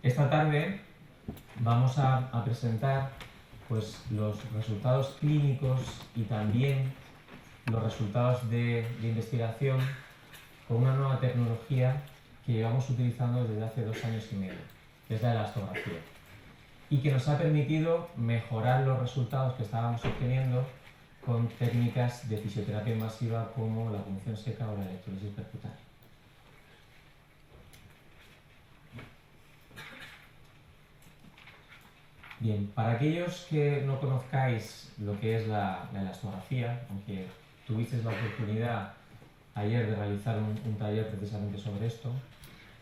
Esta tarde vamos a presentar pues, los resultados clínicos y también los resultados de investigación con una nueva tecnología que llevamos utilizando desde hace 2 años y medio, que es la elastografía, y que nos ha permitido mejorar los resultados que estábamos obteniendo con técnicas de fisioterapia invasiva como la punción seca o la electrolisis percutánea. Bien, para aquellos que no conozcáis lo que es la elastografía, aunque tuvisteis la oportunidad ayer de realizar un taller precisamente sobre esto,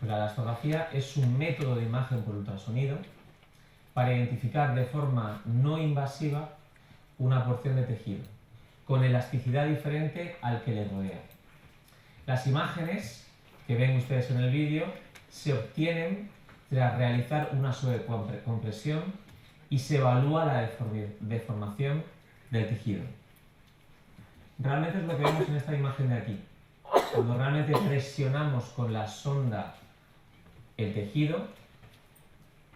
pues la elastografía es un método de imagen por ultrasonido para identificar de forma no invasiva una porción de tejido, con elasticidad diferente al que le rodea. Las imágenes que ven ustedes en el vídeo se obtienen tras realizar una suave compresión y se evalúa la deformación del tejido. Realmente es lo que vemos en esta imagen de aquí. Cuando realmente presionamos con la sonda el tejido,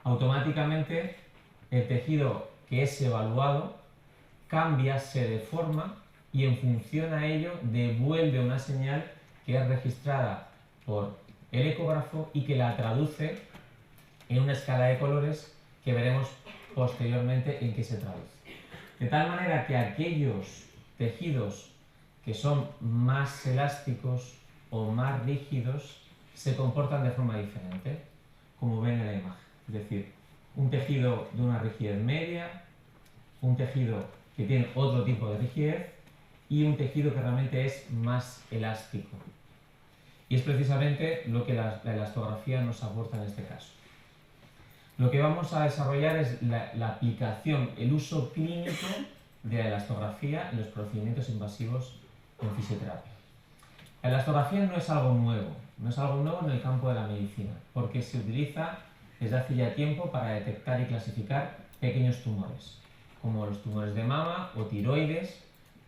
automáticamente el tejido que es evaluado cambia, se deforma y en función a ello devuelve una señal que es registrada por el ecógrafo y que la traduce en una escala de colores que veremos posteriormente en qué se traduce. De tal manera que aquellos tejidos que son más elásticos o más rígidos se comportan de forma diferente, como ven en la imagen. Es decir, un tejido de una rigidez media, un tejido que tiene otro tipo de rigidez y un tejido que realmente es más elástico. Y es precisamente lo que la elastografía nos aporta en este caso. Lo que vamos a desarrollar es la aplicación, el uso clínico de la elastografía en los procedimientos invasivos en fisioterapia. La elastografía no es algo nuevo en el campo de la medicina, porque se utiliza desde hace ya tiempo para detectar y clasificar pequeños tumores, como los tumores de mama o tiroides,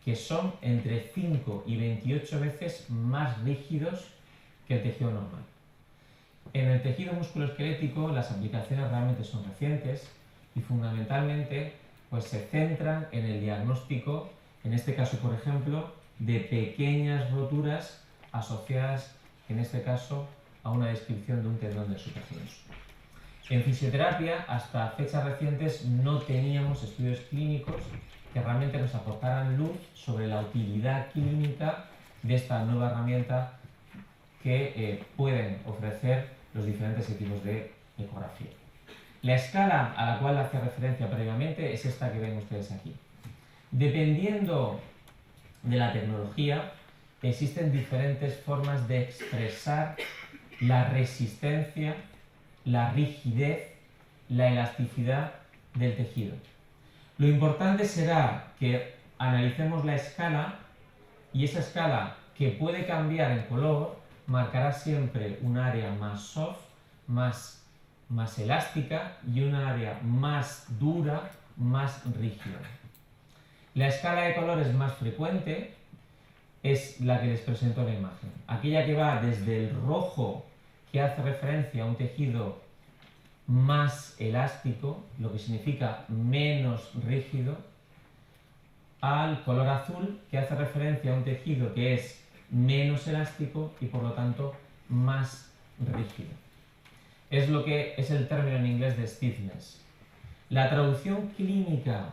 que son entre 5 y 28 veces más rígidos que el tejido normal. En el tejido musculoesquelético las aplicaciones realmente son recientes y fundamentalmente pues, se centran en el diagnóstico, en este caso por ejemplo, de pequeñas roturas asociadas en este caso a una descripción de un tendón del superciliar. En fisioterapia, hasta fechas recientes, no teníamos estudios clínicos que realmente nos aportaran luz sobre la utilidad clínica de esta nueva herramienta que pueden ofrecer los diferentes equipos de ecografía. La escala a la cual hace referencia previamente es esta que ven ustedes aquí. Dependiendo de la tecnología, existen diferentes formas de expresar la resistencia, la rigidez, la elasticidad del tejido. Lo importante será que analicemos la escala y esa escala, que puede cambiar en color, marcará siempre un área más soft, más elástica y un área más dura, más rígida. La escala de colores más frecuente es la que les presento en la imagen. Aquella que va desde el rojo, que hace referencia a un tejido más elástico, lo que significa menos rígido, al color azul, que hace referencia a un tejido que es menos elástico y por lo tanto más rígido. Es lo que es el término en inglés de stiffness. La traducción clínica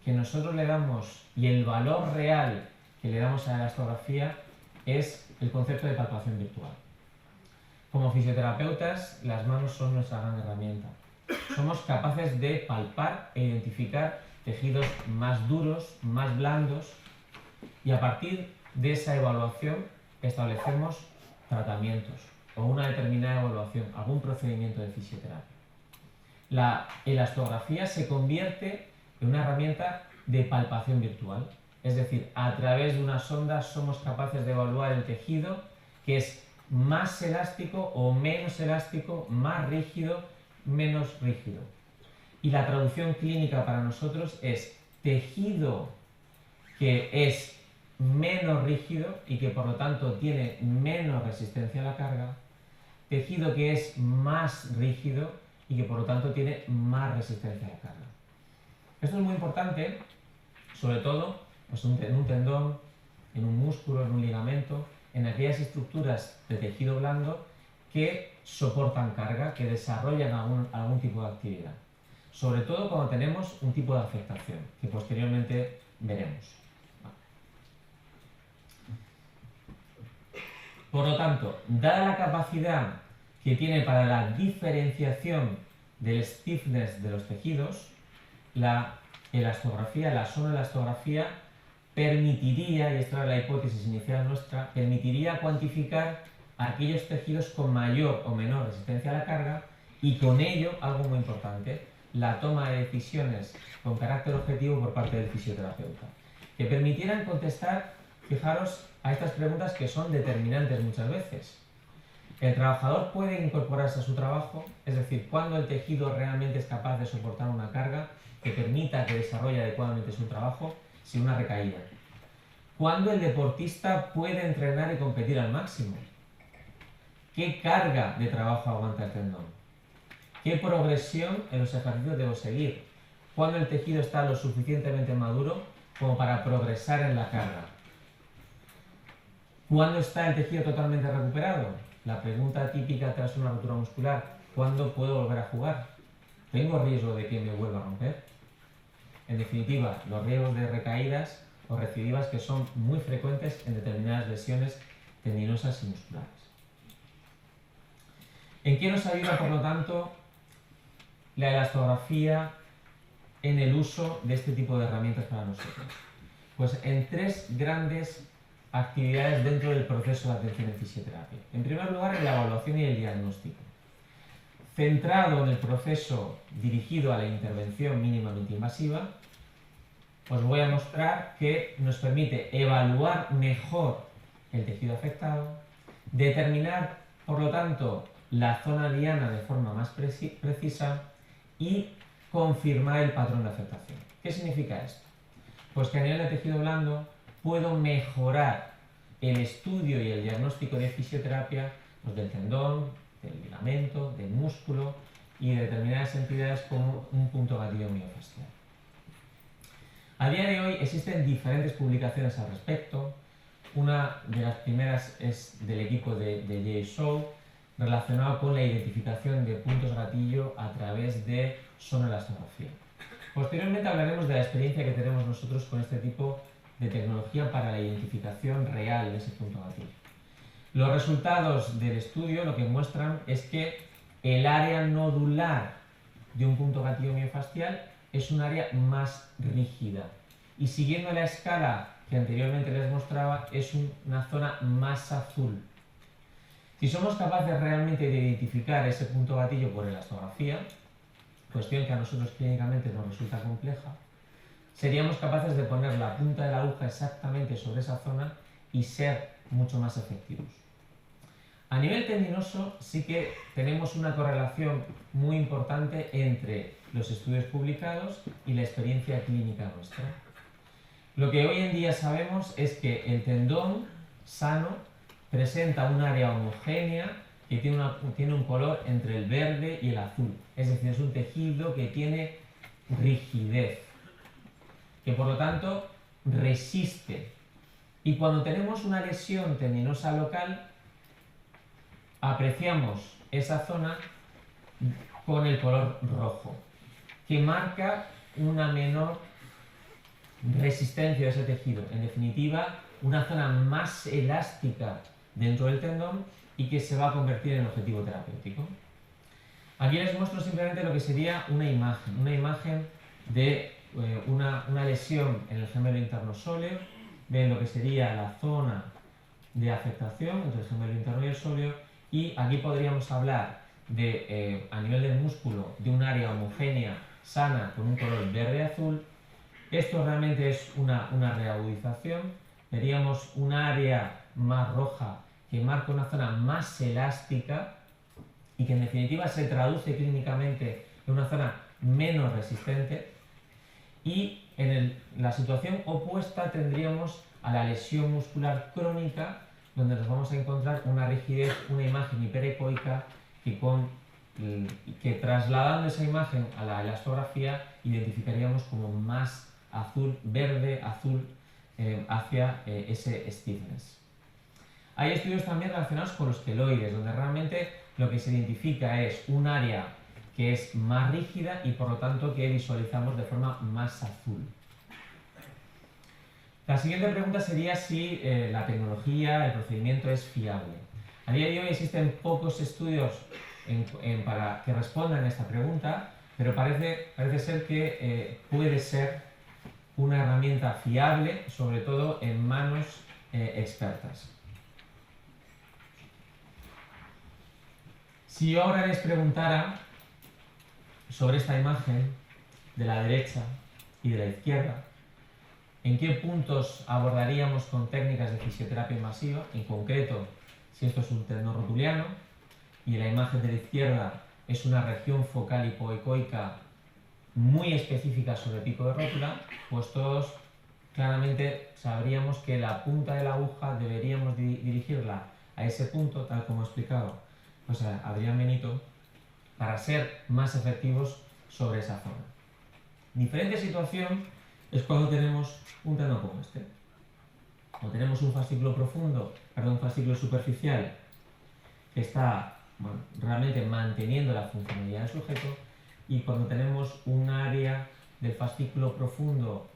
que nosotros le damos y el valor real que le damos a la elastografía es el concepto de palpación virtual. Como fisioterapeutas, las manos son nuestra gran herramienta. Somos capaces de palpar e identificar tejidos más duros, más blandos, y a partir de esa evaluación establecemos tratamientos o una determinada evaluación, algún procedimiento de fisioterapia. La elastografía se convierte en una herramienta de palpación virtual, es decir, a través de una sonda somos capaces de evaluar el tejido que es más elástico o menos elástico, más rígido, menos rígido. Y la traducción clínica para nosotros es tejido que es menos rígido y que por lo tanto tiene menos resistencia a la carga, tejido que es más rígido y que por lo tanto tiene más resistencia a la carga. Esto es muy importante, sobre todo pues, en un tendón, en un músculo, en un ligamento, en aquellas estructuras de tejido blando que soportan carga, que desarrollan algún tipo de actividad. Sobre todo cuando tenemos un tipo de afectación, que posteriormente veremos. Por lo tanto, dada la capacidad que tiene para la diferenciación del stiffness de los tejidos, la elastografía, la sonoelastografía, permitiría, y esta era la hipótesis inicial nuestra, permitiría cuantificar aquellos tejidos con mayor o menor resistencia a la carga y con ello, algo muy importante, la toma de decisiones con carácter objetivo por parte del fisioterapeuta, que permitieran contestar, fijaros, a estas preguntas que son determinantes muchas veces. ¿El trabajador puede incorporarse a su trabajo? Es decir, ¿cuándo el tejido realmente es capaz de soportar una carga que permita que desarrolle adecuadamente su trabajo sin una recaída? ¿Cuándo el deportista puede entrenar y competir al máximo? ¿Qué carga de trabajo aguanta el tendón? ¿Qué progresión en los ejercicios debo seguir? ¿Cuándo el tejido está lo suficientemente maduro como para progresar en la carga? ¿Cuándo está el tejido totalmente recuperado? La pregunta típica tras una rotura muscular: ¿cuándo puedo volver a jugar? ¿Tengo riesgo de que me vuelva a romper? En definitiva, los riesgos de recaídas o recidivas que son muy frecuentes en determinadas lesiones tendinosas y musculares. ¿En qué nos ayuda, por lo tanto, la elastografía en el uso de este tipo de herramientas para nosotros? Pues en tres grandes actividades dentro del proceso de atención en fisioterapia. En primer lugar, en la evaluación y el diagnóstico. Centrado en el proceso dirigido a la intervención mínimamente invasiva, os voy a mostrar que nos permite evaluar mejor el tejido afectado, determinar, por lo tanto, la zona diana de forma más precisa y confirmar el patrón de afectación. ¿Qué significa esto? Pues que a nivel de tejido blando puedo mejorar el estudio y el diagnóstico de fisioterapia pues, del tendón, del ligamento, del músculo y de determinadas entidades como un punto gatillo miofascial. A día de hoy existen diferentes publicaciones al respecto. Una de las primeras es del equipo de Jay Shaw, relacionado con la identificación de puntos gatillo a través de sonoelastografía. Posteriormente hablaremos de la experiencia que tenemos nosotros con este tipo de tecnología para la identificación real de ese punto gatillo. Los resultados del estudio lo que muestran es que el área nodular de un punto gatillo miofascial es un área más rígida y siguiendo la escala que anteriormente les mostraba es una zona más azul. Si somos capaces realmente de identificar ese punto gatillo por elastografía, cuestión que a nosotros clínicamente nos resulta compleja, seríamos capaces de poner la punta de la aguja exactamente sobre esa zona y ser mucho más efectivos. A nivel tendinoso sí que tenemos una correlación muy importante entre los estudios publicados y la experiencia clínica nuestra. Lo que hoy en día sabemos es que el tendón sano presenta un área homogénea que tiene un color entre el verde y el azul. Es decir, es un tejido que tiene rigidez, que por lo tanto resiste. Y cuando tenemos una lesión tendinosa local, apreciamos esa zona con el color rojo, que marca una menor resistencia de ese tejido. En definitiva, una zona más elástica dentro del tendón y que se va a convertir en objetivo terapéutico. Aquí les muestro simplemente lo que sería una imagen de una lesión en el gemelo interno sóleo. Ven lo que sería la zona de afectación entre el gemelo interno y el sóleo, y aquí podríamos hablar de, a nivel del músculo, de un área homogénea, sana, con un color verde-azul. Esto realmente es una reagudización. Veríamos un área más roja que marca una zona más elástica y que en definitiva se traduce clínicamente en una zona menos resistente. Y en la situación opuesta tendríamos a la lesión muscular crónica, donde nos vamos a encontrar una rigidez, una imagen hiperecoica que con que trasladando esa imagen a la elastografía identificaríamos como más azul, verde, azul hacia ese stiffness. Hay estudios también relacionados con los queloides, donde realmente lo que se identifica es un área que es más rígida y por lo tanto que visualizamos de forma más azul. La siguiente pregunta sería si la tecnología, el procedimiento es fiable. A día de hoy existen pocos estudios que respondan a esta pregunta, pero parece ser que puede ser una herramienta fiable, sobre todo en manos expertas. Si yo ahora les preguntara sobre esta imagen de la derecha y de la izquierda, ¿en qué puntos abordaríamos con técnicas de fisioterapia invasiva? En concreto, si esto es un tendón rotuliano y la imagen de la izquierda es una región focal hipoecoica muy específica sobre el pico de rótula, pues todos claramente sabríamos que la punta de la aguja deberíamos dirigirla a ese punto, tal como he explicado pues a Adrián Benito, para ser más efectivos sobre esa zona. Diferente situación es cuando tenemos un tendón como este. O tenemos un fascículo un fascículo superficial que está realmente manteniendo la funcionalidad del sujeto, y cuando tenemos un área del fascículo profundo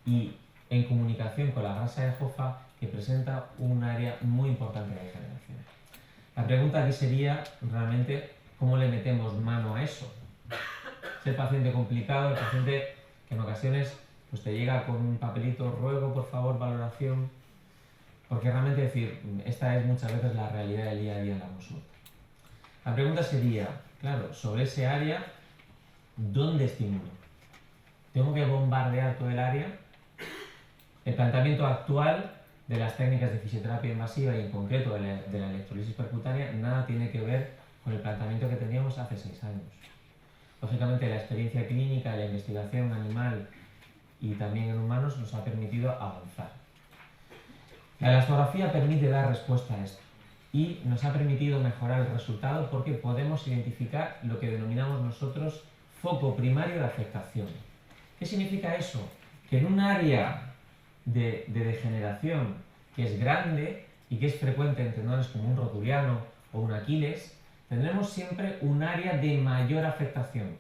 y en comunicación con la grasa de Hoffa que presenta un área muy importante de degeneración. La pregunta aquí sería realmente cómo le metemos mano a eso. Es el paciente complicado, el paciente que en ocasiones pues te llega con un papelito, ruego por favor valoración, porque realmente esta es muchas veces la realidad del día a día en la consulta. La pregunta sería, claro, sobre ese área, ¿dónde estimulo? ¿Tengo que bombardear todo el área? El planteamiento actual de las técnicas de fisioterapia invasiva y en concreto de la electrolisis percutánea nada tiene que ver con el planteamiento que teníamos hace 6 años. Lógicamente la experiencia clínica, la investigación animal y también en humanos nos ha permitido avanzar. La elastografía permite dar respuesta a esto y nos ha permitido mejorar el resultado porque podemos identificar lo que denominamos nosotros foco primario de afectación. ¿Qué significa eso? Que en un área de degeneración que es grande y que es frecuente en tendones como un rotuliano o un Aquiles, tendremos siempre un área de mayor afectación.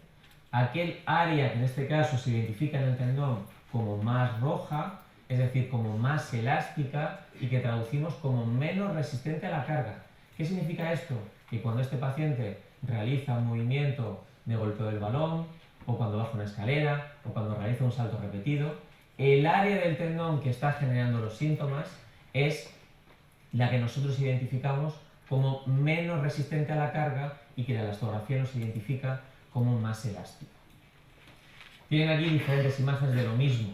Aquel área que en este caso se identifica en el tendón como más roja, es decir, como más elástica y que traducimos como menos resistente a la carga. ¿Qué significa esto? Que cuando este paciente realiza un movimiento de golpeo del balón, o cuando baja una escalera, o cuando realiza un salto repetido, el área del tendón que está generando los síntomas es la que nosotros identificamos como menos resistente a la carga y que la elastografía nos identifica como más elástica. Tienen aquí diferentes imágenes de lo mismo,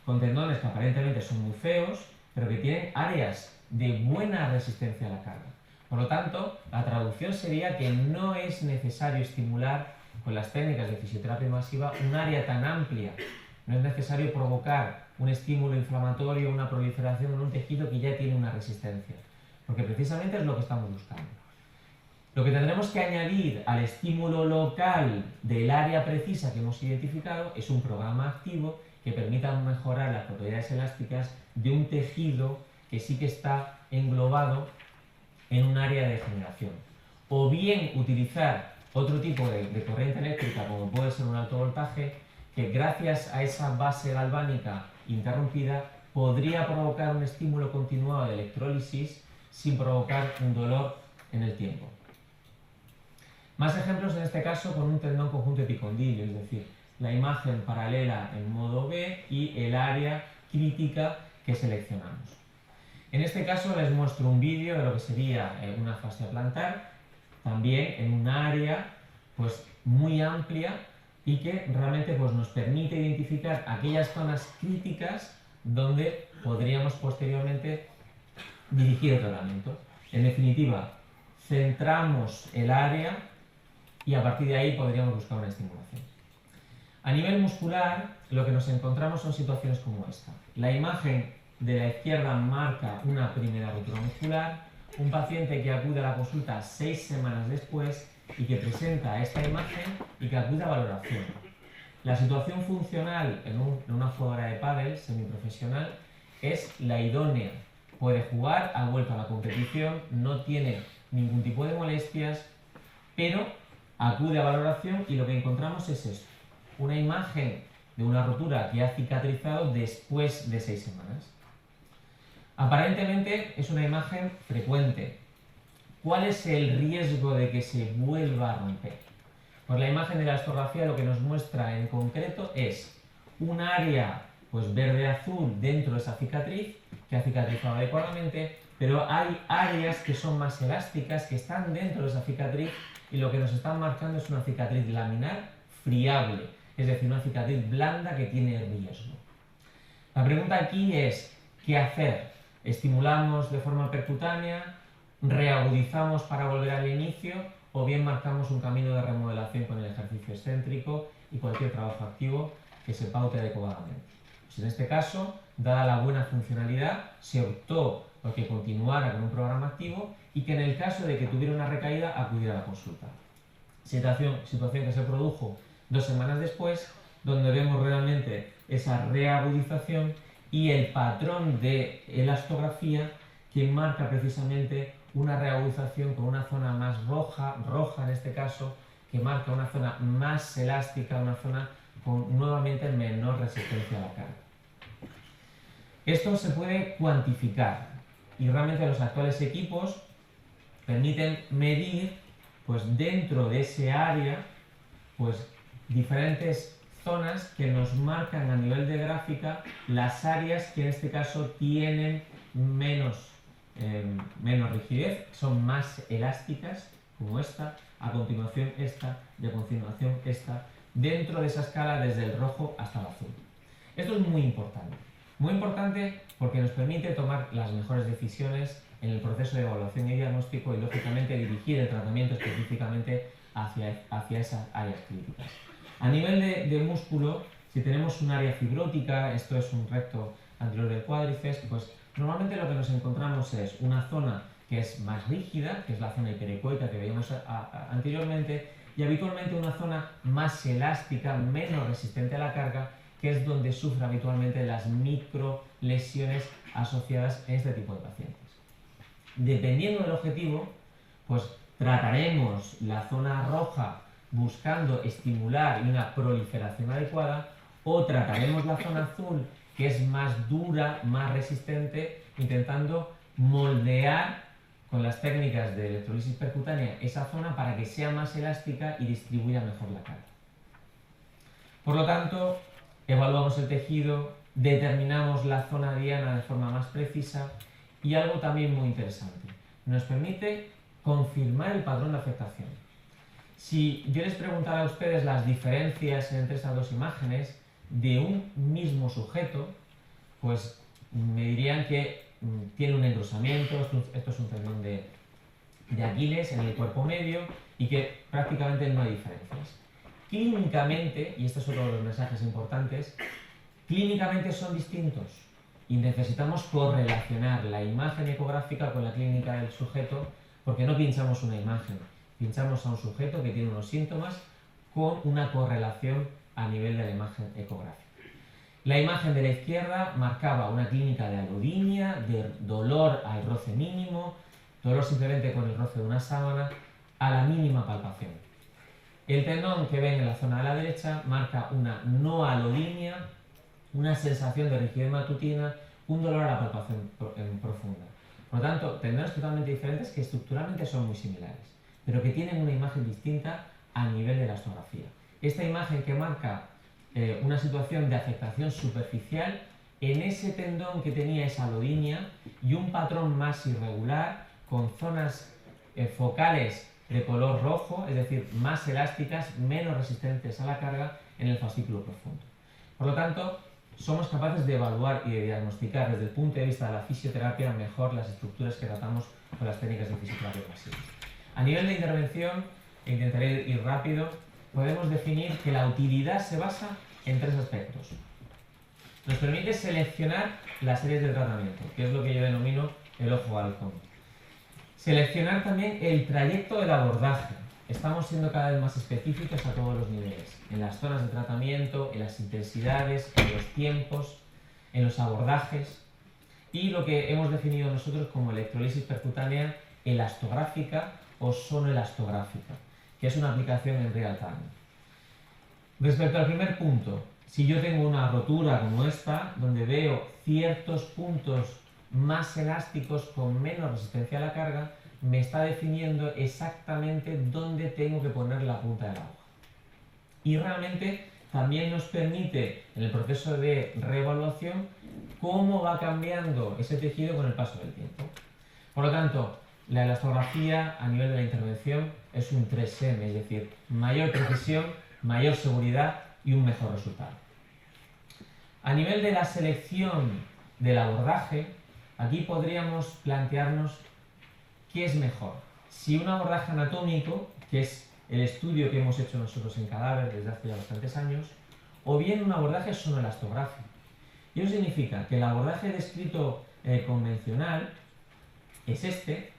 con tendones que aparentemente son muy feos, pero que tienen áreas de buena resistencia a la carga. Por lo tanto, la traducción sería que no es necesario estimular con las técnicas de fisioterapia invasiva un área tan amplia. No es necesario provocar un estímulo inflamatorio, una proliferación en un tejido que ya tiene una resistencia, porque precisamente es lo que estamos buscando. Lo que tendremos que añadir al estímulo local del área precisa que hemos identificado es un programa activo que permita mejorar las propiedades elásticas de un tejido que sí que está englobado en un área de degeneración. O bien utilizar otro tipo de corriente eléctrica, como puede ser un alto voltaje, que gracias a esa base galvánica interrumpida podría provocar un estímulo continuado de electrólisis sin provocar un dolor en el tiempo. Más ejemplos en este caso con un tendón conjunto epicondilio, es decir, la imagen paralela en modo B y el área crítica que seleccionamos. En este caso les muestro un vídeo de lo que sería una fascia plantar, también en un área pues, muy amplia y que realmente pues, nos permite identificar aquellas zonas críticas donde podríamos posteriormente dirigir el tratamiento. En definitiva, centramos el área y a partir de ahí podríamos buscar una estimulación. A nivel muscular, lo que nos encontramos son situaciones como esta. La imagen de la izquierda marca una primera ruptura muscular, un paciente que acude a la consulta 6 semanas después y que presenta esta imagen y que acude a valoración. La situación funcional en una jugadora de pádel semiprofesional es la idónea. Puede jugar, ha vuelto a la competición, no tiene ningún tipo de molestias, pero acude a valoración y lo que encontramos es esto: una imagen de una rotura que ha cicatrizado después de 6 semanas. Aparentemente es una imagen frecuente. ¿Cuál es el riesgo de que se vuelva a romper? Pues la imagen de la elastografía lo que nos muestra en concreto es un área pues verde-azul dentro de esa cicatriz que ha cicatrizado adecuadamente, pero hay áreas que son más elásticas, que están dentro de esa cicatriz, y lo que nos están marcando es una cicatriz laminar friable, es decir, una cicatriz blanda que tiene riesgo. La pregunta aquí es, ¿qué hacer? ¿Estimulamos de forma percutánea? ¿Reagudizamos para volver al inicio? ¿O bien marcamos un camino de remodelación con el ejercicio excéntrico y cualquier trabajo activo que se paute adecuadamente? Pues en este caso, dada la buena funcionalidad, se optó por que continuara con un programa activo y que en el caso de que tuviera una recaída acudiera a la consulta. Situación que se produjo 2 semanas después, donde vemos realmente esa reagudización y el patrón de elastografía que marca precisamente una reagudización con una zona más roja en este caso, que marca una zona más elástica, una zona con nuevamente menor resistencia a la carga. Esto se puede cuantificar y realmente los actuales equipos permiten medir pues dentro de ese área pues diferentes zonas que nos marcan a nivel de gráfica las áreas que en este caso tienen menos rigidez, son más elásticas, como esta, a continuación esta y a continuación esta, dentro de esa escala desde el rojo hasta el azul. Esto es muy importante porque nos permite tomar las mejores decisiones en el proceso de evaluación y diagnóstico y lógicamente dirigir el tratamiento específicamente hacia esas áreas críticas. A nivel de músculo, si tenemos un área fibrótica, esto es un recto anterior del cuádriceps, pues normalmente lo que nos encontramos es una zona que es más rígida, que es la zona hiperecoica que veíamos anteriormente, y habitualmente una zona más elástica, menos resistente a la carga, que es donde sufre habitualmente las micro lesiones asociadas a este tipo de pacientes. Dependiendo del objetivo, pues trataremos la zona roja buscando estimular una proliferación adecuada, o trataremos la zona azul, que es más dura, más resistente, intentando moldear con las técnicas de electrolisis percutánea esa zona para que sea más elástica y distribuya mejor la carga. Por lo tanto, evaluamos el tejido, determinamos la zona diana de forma más precisa y algo también muy interesante, nos permite confirmar el patrón de afectación. Si yo les preguntara a ustedes las diferencias entre estas dos imágenes de un mismo sujeto, pues me dirían que tiene un engrosamiento, esto es un tendón de Aquiles en el cuerpo medio y que prácticamente no hay diferencias. Clínicamente, y este es otro de los mensajes importantes, clínicamente son distintos y necesitamos correlacionar la imagen ecográfica con la clínica del sujeto, porque no pinchamos una imagen, pinchamos a un sujeto que tiene unos síntomas con una correlación a nivel de la imagen ecográfica. La imagen de la izquierda marcaba una clínica de alodinia, de dolor al roce mínimo, dolor simplemente con el roce de una sábana, a la mínima palpación. El tendón que ven en la zona de la derecha marca una no alodinia, una sensación de rigidez matutina, un dolor a la palpación profunda. Por lo tanto, tendones totalmente diferentes que estructuralmente son muy similares, pero que tienen una imagen distinta a nivel de elastografía. Esta imagen que marca una situación de afectación superficial en ese tendón que tenía esa alodinia y un patrón más irregular con zonas focales de color rojo, es decir, más elásticas, menos resistentes a la carga en el fascículo profundo. Por lo tanto, somos capaces de evaluar y de diagnosticar desde el punto de vista de la fisioterapia mejor las estructuras que tratamos con las técnicas de fisioterapia pasiva. A nivel de intervención, intentaré ir rápido, podemos definir que la utilidad se basa en 3 aspectos. Nos permite seleccionar las áreas de tratamiento, que es lo que yo denomino el ojo halcón. Seleccionar también el trayecto del abordaje, estamos siendo cada vez más específicos a todos los niveles, en las zonas de tratamiento, en las intensidades, en los tiempos, en los abordajes y lo que hemos definido nosotros como electrolisis percutánea elastográfica o sonoelastográfica, que es una aplicación en real time. Respecto al primer punto, si yo tengo una rotura como esta, donde veo ciertos puntos más elásticos con menos resistencia a la carga, me está definiendo exactamente dónde tengo que poner la punta de la aguja. Y realmente también nos permite, en el proceso de reevaluación, cómo va cambiando ese tejido con el paso del tiempo. Por lo tanto, la elastografía a nivel de la intervención es un 3M, es decir, mayor precisión, mayor seguridad y un mejor resultado. A nivel de la selección del abordaje, aquí podríamos plantearnos qué es mejor. Si un abordaje anatómico, que es el estudio que hemos hecho nosotros en cadáver desde hace ya bastantes años, o bien un abordaje sonoelastográfico. Y eso significa que el abordaje descrito convencional es este,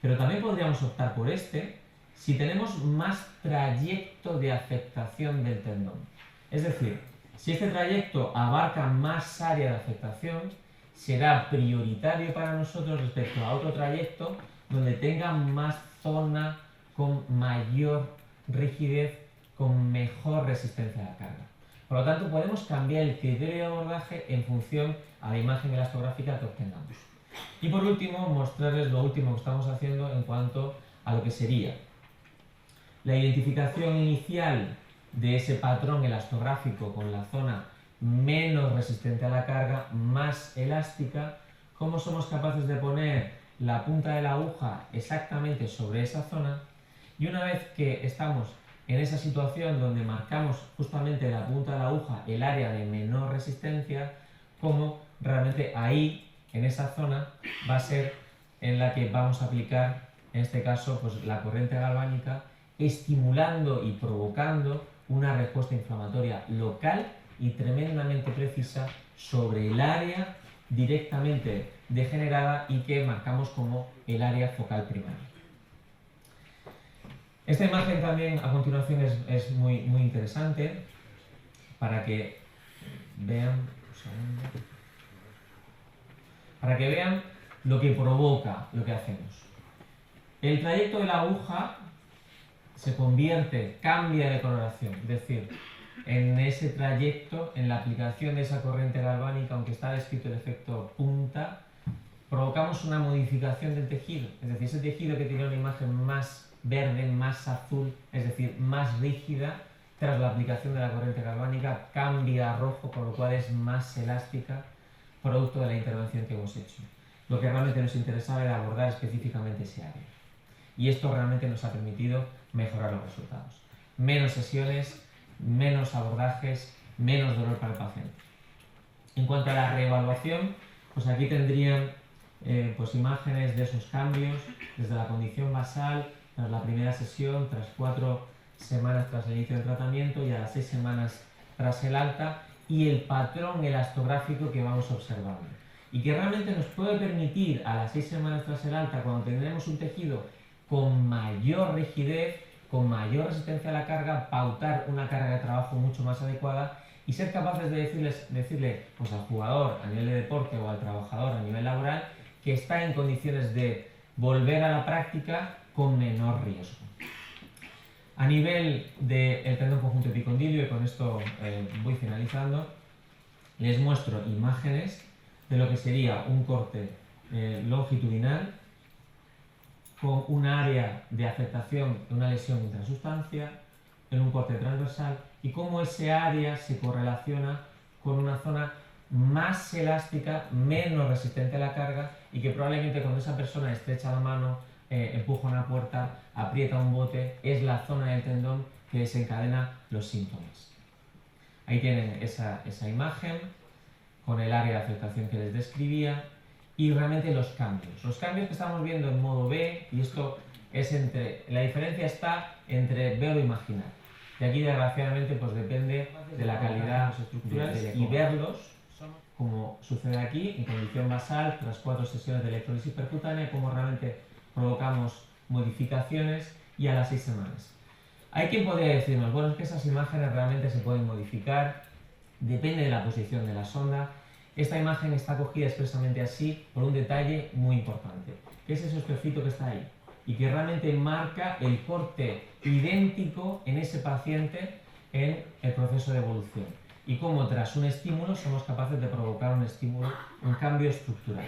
pero también podríamos optar por este si tenemos más trayecto de afectación del tendón. Es decir, si este trayecto abarca más área de afectación, será prioritario para nosotros respecto a otro trayecto donde tenga más zona con mayor rigidez, con mejor resistencia a la carga. Por lo tanto, podemos cambiar el criterio de abordaje en función a la imagen elastográfica que obtengamos. Y por último, mostrarles lo último que estamos haciendo en cuanto a lo que sería la identificación inicial de ese patrón elastográfico con la zona menos resistente a la carga, más elástica, cómo somos capaces de poner la punta de la aguja exactamente sobre esa zona, y una vez que estamos en esa situación donde marcamos justamente la punta de la aguja, el área de menor resistencia, cómo realmente ahí, en esa zona, va a ser en la que vamos a aplicar, en este caso, pues, la corriente galvánica, estimulando y provocando una respuesta inflamatoria local y tremendamente precisa sobre el área directamente degenerada y que marcamos como el área focal primaria. Esta imagen también a continuación es muy interesante para que vean, lo que provoca lo que hacemos. El trayecto de la aguja se convierte, cambia de coloración, es decir, en ese trayecto, en la aplicación de esa corriente galvánica, aunque está descrito el efecto punta, provocamos una modificación del tejido, es decir, ese tejido que tiene una imagen más verde, más azul, es decir, más rígida, tras la aplicación de la corriente galvánica cambia a rojo, con lo cual es más elástica, producto de la intervención que hemos hecho. Lo que realmente nos interesaba era abordar específicamente ese área. Y esto realmente nos ha permitido mejorar los resultados. Menos sesiones, menos abordajes, menos dolor para el paciente. En cuanto a la reevaluación, pues aquí tendrían pues imágenes de esos cambios, desde la condición basal, tras la primera sesión, tras 4 semanas tras el inicio del tratamiento y a las 6 semanas tras el alta, y el patrón elastográfico que vamos observando. Y que realmente nos puede permitir a las 6 semanas tras el alta, cuando tendremos un tejido con mayor rigidez, con mayor resistencia a la carga, pautar una carga de trabajo mucho más adecuada y ser capaces de decirle pues, al jugador a nivel de deporte o al trabajador a nivel laboral que está en condiciones de volver a la práctica con menor riesgo. A nivel del tendón conjunto epicondilio, y con esto voy finalizando, les muestro imágenes de lo que sería un corte longitudinal con un área de afectación de una lesión intrasustancia, en un corte transversal, y cómo ese área se correlaciona con una zona más elástica, menos resistente a la carga, y que probablemente cuando esa persona estrecha la mano, empuja una puerta, aprieta un bote, es la zona del tendón que desencadena los síntomas. Ahí tienen esa imagen con el área de afectación que les describía y realmente los cambios. Los cambios que estamos viendo en modo B, y esto es la diferencia está entre verlo e imaginar. Y aquí desgraciadamente pues depende de la calidad de las estructuras y verlos, como sucede aquí, en condición basal, tras 4 sesiones de electrolisis percutánea, cómo realmente provocamos modificaciones y a las 6 semanas. Hay quien podría decirnos, bueno, es que esas imágenes realmente se pueden modificar, depende de la posición de la sonda. Esta imagen está cogida expresamente así por un detalle muy importante, que es ese espejuelo que está ahí y que realmente marca el corte idéntico en ese paciente en el proceso de evolución y cómo tras un estímulo somos capaces de provocar un estímulo, un cambio estructural.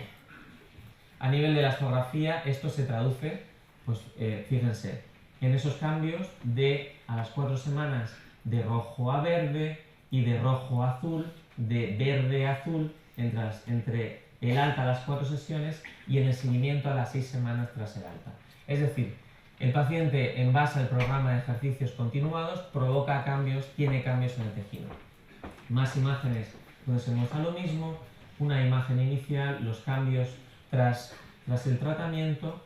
A nivel de la astografía esto se traduce, pues fíjense, en esos cambios de a las 4 semanas de rojo a verde y de rojo a azul, de verde a azul, entre el alta a las 4 sesiones y en el seguimiento a las 6 semanas tras el alta. Es decir, el paciente en base al programa de ejercicios continuados provoca cambios, tiene cambios en el tejido. Más imágenes donde se muestra lo mismo, una imagen inicial, los cambios tras el tratamiento,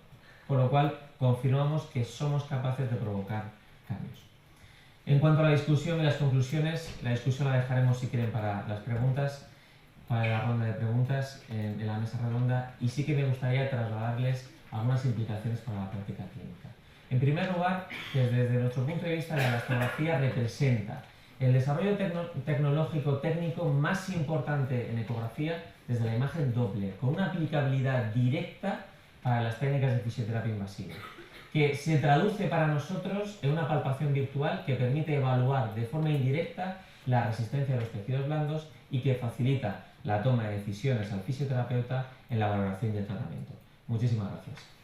con lo cual confirmamos que somos capaces de provocar cambios. En cuanto a la discusión y las conclusiones, la discusión la dejaremos si quieren para las preguntas, para la ronda de preguntas en la mesa redonda, y sí que me gustaría trasladarles algunas implicaciones para la práctica clínica. En primer lugar, desde nuestro punto de vista, la elastografía representa el desarrollo tecnológico técnico más importante en ecografía desde la imagen Doppler, con una aplicabilidad directa para las técnicas de fisioterapia invasiva, que se traduce para nosotros en una palpación virtual que permite evaluar de forma indirecta la resistencia de los tejidos blandos y que facilita la toma de decisiones al fisioterapeuta en la valoración del tratamiento. Muchísimas gracias.